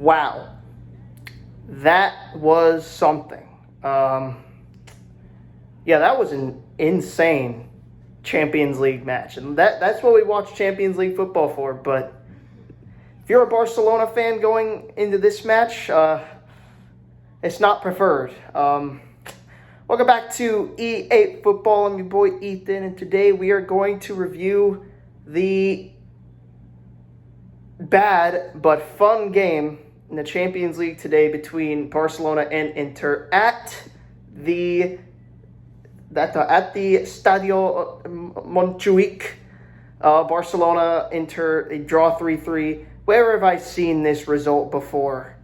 wow, that was something. Yeah, that was an insane Champions League match. And that's what we watch Champions League football for. But if you're a Barcelona fan going into this match, it's not preferred. Welcome back to E8 Football. I'm your boy Ethan, and today we are going to review the bad but fun game in the Champions League today between Barcelona and Inter at the Stadio Montjuic. Barcelona, Inter, they draw 3-3. Where have I seen this result before?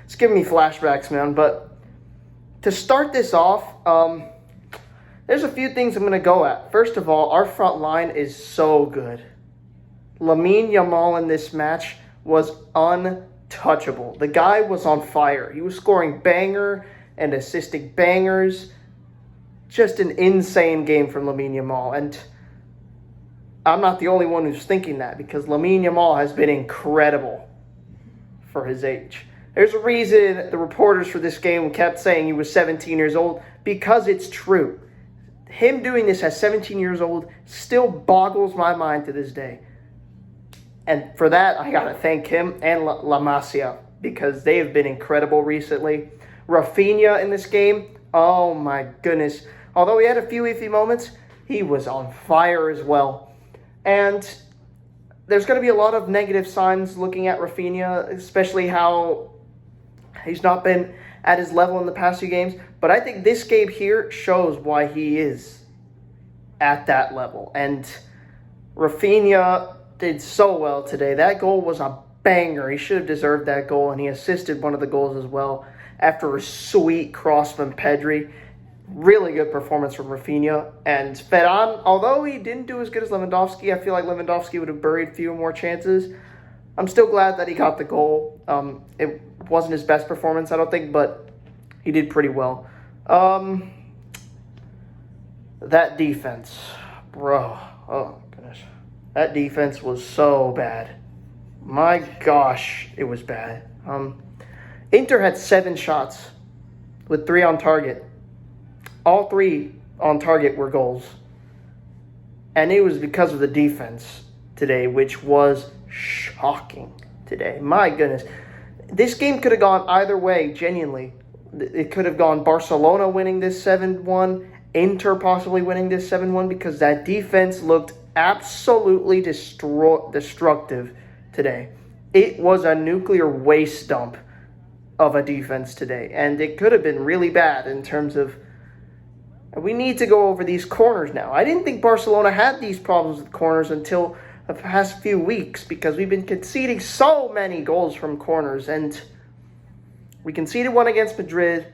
It's giving me flashbacks, man. But to start this off, there's a few things I'm going to go at. First of all, our front line is so good. Yamal in this match was untouchable. The guy was on fire. He was scoring banger and assisting bangers. Just an insane game from Yamal. And I'm not the only one who's thinking that, because Yamal has been incredible for his age. There's a reason the reporters for this game kept saying he was 17 years old, because it's true. Him doing this at 17 years old still boggles my mind to this day. And for that, I got to thank him and La Masia, because they have been incredible recently. Rafinha in this game, oh my goodness. Although he had a few iffy moments, he was on fire as well. And there's going to be a lot of negative signs looking at Rafinha, especially how he's not been at his level in the past few games. But I think this game here shows why he is at that level. And Rafinha did so well today. That goal was a banger. He should have deserved that goal, and he assisted one of the goals as well after a sweet cross from Pedri. Really good performance from Rafinha. And Ferran, although he didn't do as good as Lewandowski, I feel like Lewandowski would have buried a few more chances. I'm still glad that he got the goal. It wasn't his best performance, I don't think, but he did pretty well. That defense, bro. Oh, goodness. That defense was so bad. My gosh, it was bad. Inter had 7 shots with 3 on target. All 3 on target were goals. And it was because of the defense today, which was shocking today. My goodness. This game could have gone either way, genuinely. It could have gone Barcelona winning this 7-1, Inter possibly winning this 7-1, because that defense looked absolutely destructive today. It was a nuclear waste dump of a defense today, and it could have been really bad in terms of, we need to go over these corners now. I didn't think Barcelona had these problems with corners until the past few weeks, because we've been conceding so many goals from corners, and we conceded 1 against Madrid,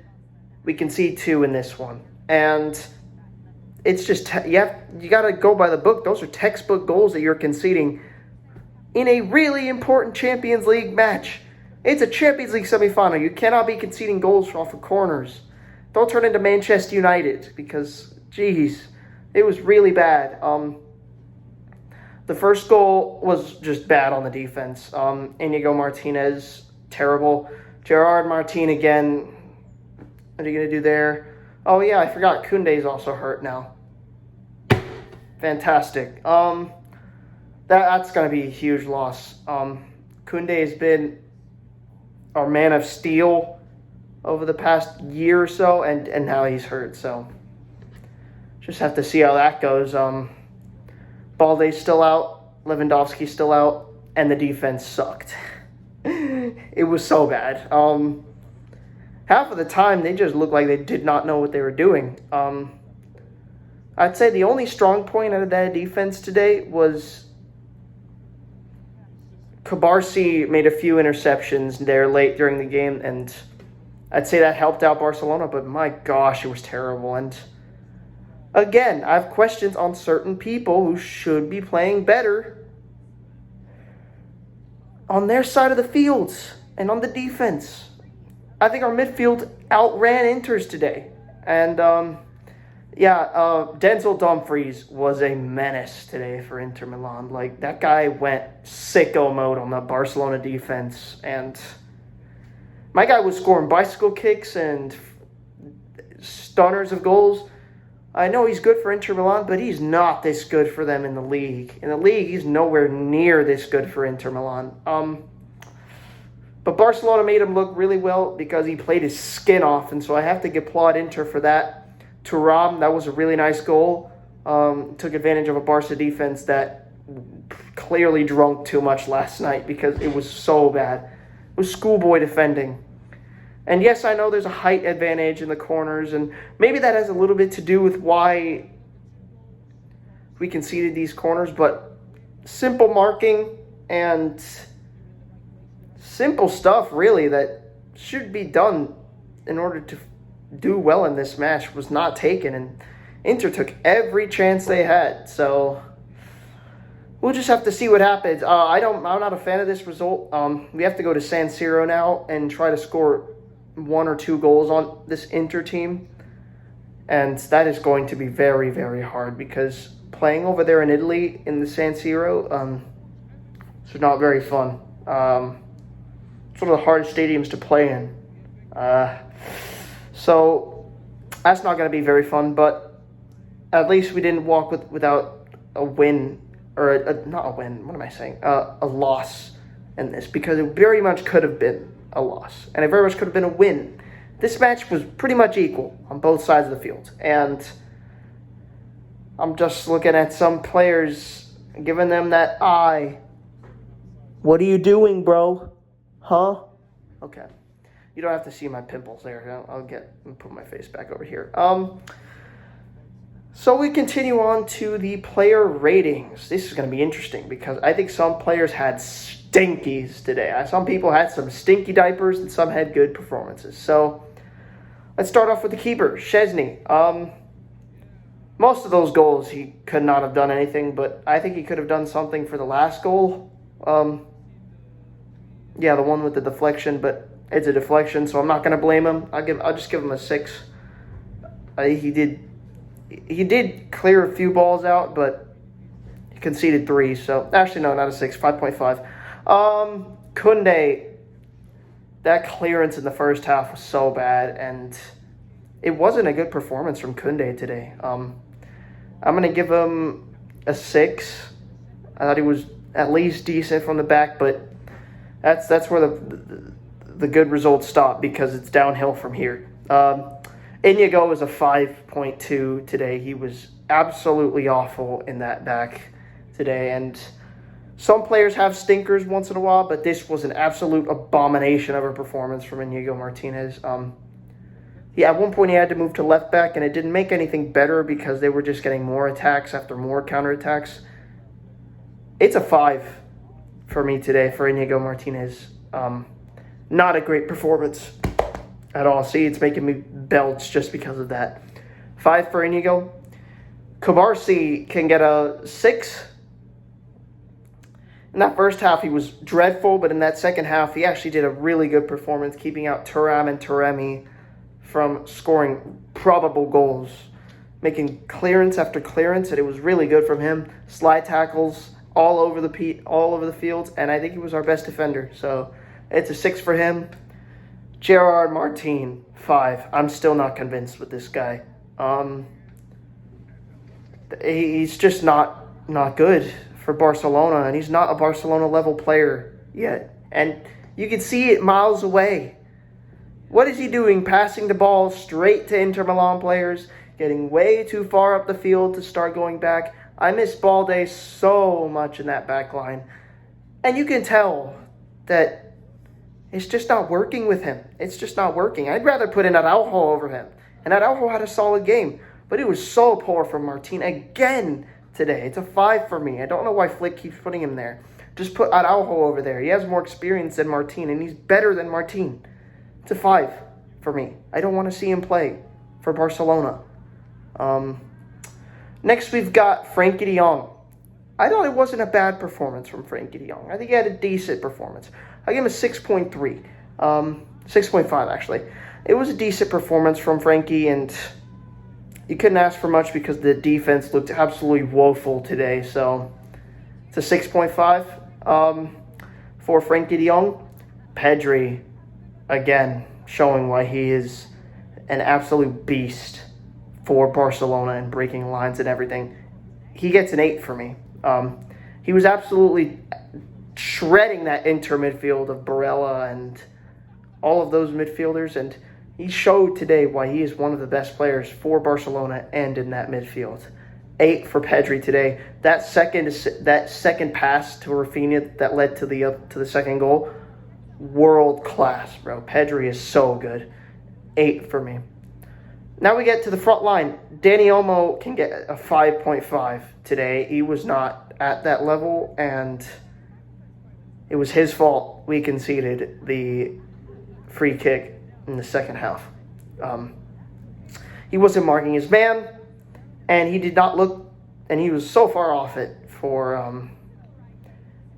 we conceded 2 in this one, and it's just, you got to go by the book. Those are textbook goals that you're conceding in a really important Champions League match. It's a Champions League semifinal. You cannot be conceding goals off of corners. Don't turn into Manchester United, because, geez, it was really bad. The first goal was just bad on the defense. Inigo Martinez, terrible. Gerard Martin again. What are you going to do there? Oh, yeah, I forgot. Koundé's also hurt now. Fantastic. That's going to be a huge loss. Koundé has been our man of steel over the past year or so, and now he's hurt. So just have to see how that goes. Balde's still out. Lewandowski's still out. And the defense sucked. It was so bad. Half of the time, they just looked like they did not know what they were doing. I'd say the only strong point out of that defense today was Cabarsi made a few interceptions there late during the game, and I'd say that helped out Barcelona, but my gosh, it was terrible. And again, I have questions on certain people who should be playing better on their side of the field and on the defense. I think our midfield outran Inter's today. And Yeah, Denzel Dumfries was a menace today for Inter Milan. Like, that guy went sicko mode on the Barcelona defense, and my guy was scoring bicycle kicks and stunners of goals. I know he's good for Inter Milan, but he's not this good for them in the league. In the league, he's nowhere near this good for Inter Milan. But Barcelona made him look really well because he played his skin off, and so I have to applaud Inter for that. Thuram, that was a really nice goal. Took advantage of a Barca defense that clearly drunk too much last night because it was so bad. It was schoolboy defending. And yes, I know there's a height advantage in the corners, and maybe that has a little bit to do with why we conceded these corners, but simple marking and simple stuff, really, that should be done in order to do well in this match was not taken, and Inter took every chance they had. So we'll just have to see what happens. I'm not a fan of this result. We have to go to San Siro now and try to score 1 or 2 goals on this Inter team, and that is going to be very, very hard because playing over there in Italy in the San Siro is not very fun. It's one of the hardest stadiums to play in. So that's not going to be very fun, but at least we didn't walk without a win, or not a win, what am I saying? A loss in this, because it very much could have been a loss, and it very much could have been a win. This match was pretty much equal on both sides of the field, and I'm just looking at some players, giving them that eye. What are you doing, bro? Huh? Okay. You don't have to see my pimples there. I'll put my face back over here. So we continue on to the player ratings. This is going to be interesting because I think some players had stinkies today. Some people had some stinky diapers and some had good performances. So let's start off with the keeper, Szczesny. Most of those goals he could not have done anything, but I think he could have done something for the last goal. Yeah, the one with the deflection, but it's a deflection, so I'm not going to blame him. I'll just give him a 6. He did clear a few balls out, but he conceded 3. So actually, no, not a 6, 5.5. Koundé, that clearance in the first half was so bad, and it wasn't a good performance from Koundé today. I'm going to give him a 6. I thought he was at least decent from the back, but that's where the good results stop because it's downhill from here. Inigo was a 5.2 today. He was absolutely awful in that back today, and some players have stinkers once in a while, but this was an absolute abomination of a performance from Inigo Martinez. At one point he had to move to left back, and it didn't make anything better because they were just getting more attacks after more counterattacks. It's a 5 for me today for Inigo Martinez. Not a great performance at all. See, it's making me belch just because of that. 5 for Inigo. Kubarsi can get a 6. In that first half, he was dreadful, but in that second half, he actually did a really good performance, keeping out Thuram and Taremi from scoring probable goals, making clearance after clearance, and it was really good from him. Slide tackles all over the field, and I think he was our best defender. So it's a 6 for him. Gerard Martin, 5. I'm still not convinced with this guy. He's just not good for Barcelona, and he's not a Barcelona-level player yet. And you can see it miles away. What is he doing? Passing the ball straight to Inter Milan players, getting way too far up the field to start going back. I miss Balde so much in that back line. And you can tell that it's just not working with him. It's just not working. I'd rather put in Araujo over him. And Araujo had a solid game. But it was so poor from Martin again today. It's a 5 for me. I don't know why Flick keeps putting him there. Just put Araujo over there. He has more experience than Martin, and he's better than Martin. It's a 5 for me. I don't want to see him play for Barcelona. Next, we've got Frenkie de Jong. I thought it wasn't a bad performance from Frenkie de Jong. I think he had a decent performance. I give him a 6.3. 6.5, actually. It was a decent performance from Frenkie, and You couldn't ask for much because the defense looked absolutely woeful today. So it's a 6.5 for Frankie de Jong. Pedri, again, showing why he is an absolute beast for Barcelona and breaking lines and everything. He gets an 8 for me. He was absolutely shredding that Inter midfield of Barella and all of those midfielders, and he showed today why he is one of the best players for Barcelona and in that midfield. 8 for Pedri today. That second pass to Rafinha that led to the second goal, world class, bro. Pedri is so good. 8 for me. Now we get to the front line. Dani Olmo can get a 5.5 today. He was not at that level, and it was his fault we conceded the free kick in the second half. He wasn't marking his man, and he did not look, and he was so far off it for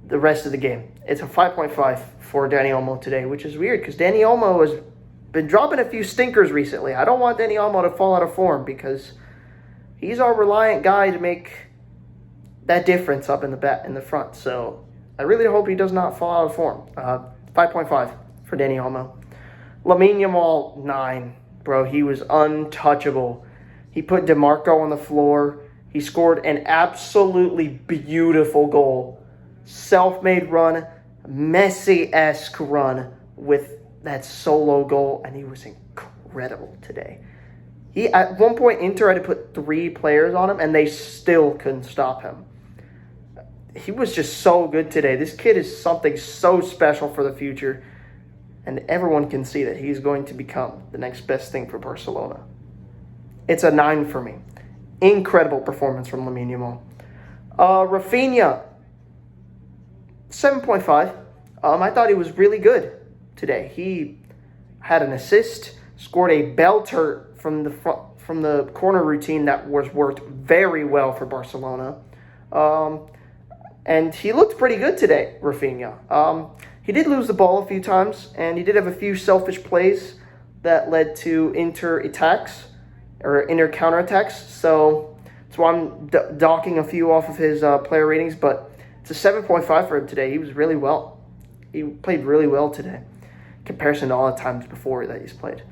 the rest of the game. It's a 5.5 for Dani Olmo today, which is weird because Dani Olmo has been dropping a few stinkers recently. I don't want Dani Olmo to fall out of form because he's our reliant guy to make that difference up in the front. So I really hope he does not fall out of form. 5.5 for Dani Olmo. Lamine Yamal, 9. Bro, he was untouchable. He put DeMarco on the floor. He scored an absolutely beautiful goal. Self-made run, Messi-esque run with that solo goal, and he was incredible today. At one point, Inter had to put 3 players on him, and they still couldn't stop him. He was just so good today. This kid is something so special for the future, and everyone can see that he's going to become the next best thing for Barcelona. It's a 9 for me. Incredible performance from Lamine Yamal. Rafinha, 7.5. I thought he was really good today. He had an assist, scored a belter from the corner routine that was worked very well for Barcelona. And he looked pretty good today, Rafinha. He did lose the ball a few times, and he did have a few selfish plays that led to Inter attacks or Inter counterattacks. So that's why I'm docking a few off of his player ratings, but it's a 7.5 for him today. He was really well. He played really well today in comparison to all the times before that he's played.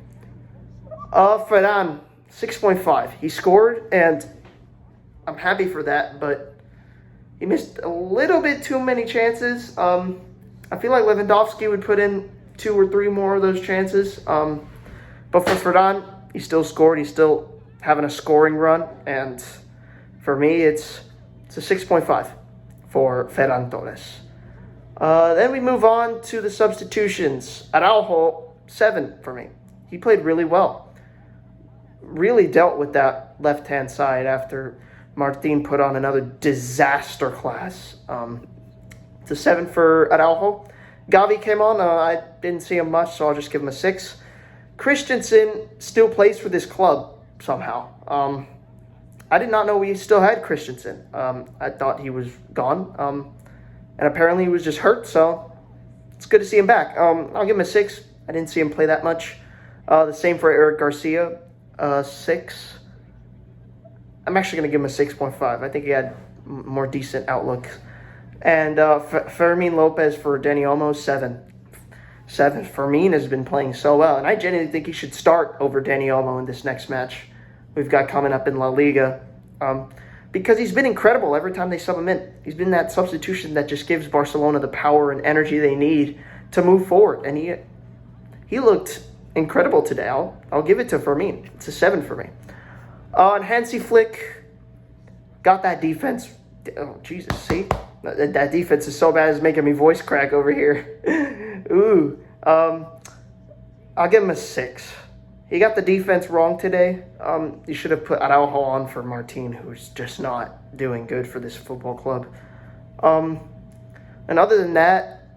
Ferran, 6.5. He scored, and I'm happy for that, but he missed a little bit too many chances. I feel like Lewandowski would put in 2 or 3 more of those chances. But for Ferran, he still scored. He's still having a scoring run. And for me, it's a 6.5 for Ferran Torres. Then we move on to the substitutions. Araujo, 7 for me. He played really well. Really dealt with that left-hand side after Martin put on another disaster class. It's a 7 for Araujo. Gavi came on. I didn't see him much, so I'll just give him a 6. Christensen still plays for this club somehow. I did not know we still had Christensen. I thought he was gone. And apparently he was just hurt, so it's good to see him back. I'll give him a 6. I didn't see him play that much. The same for Eric Garcia. 6. I'm actually going to give him a 6.5. I think he had more decent outlook. And Fermin Lopez for Dani Olmo, 7. 7. Fermin has been playing so well, and I genuinely think he should start over Dani Olmo in this next match we've got coming up in La Liga. Because he's been incredible every time they sub him in. He's been that substitution that just gives Barcelona the power and energy they need to move forward. And he looked incredible today. I'll give it to Fermin. It's a 7 for me. And Hansi Flick got that defense. Oh, Jesus, see? That defense is so bad it's making me voice crack over here. Ooh. I'll give him a 6. He got the defense wrong today. You should have put Araujo on for Martin, who's just not doing good for this football club. And other than that,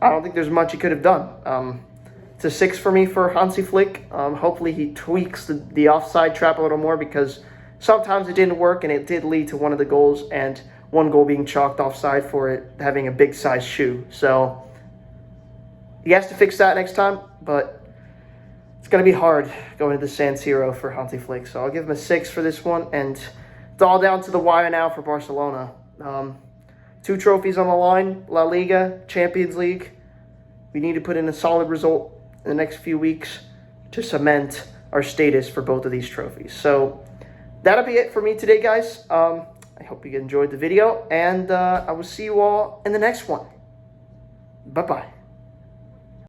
I don't think there's much he could have done. It's a 6 for me for Hansi Flick. Hopefully he tweaks the offside trap a little more because sometimes it didn't work and it did lead to one of the goals and one goal being chalked offside for it having a big size shoe. So he has to fix that next time, but it's going to be hard going to the San Siro for Hansi Flick. So I'll give him a 6 for this one. And it's all down to the wire now for Barcelona. 2 trophies on the line, La Liga, Champions League. We need to put in a solid result in the next few weeks to cement our status for both of these trophies. So that'll be it for me today, guys. I hope you enjoyed the video, and I will see you all in the next one. Bye-bye.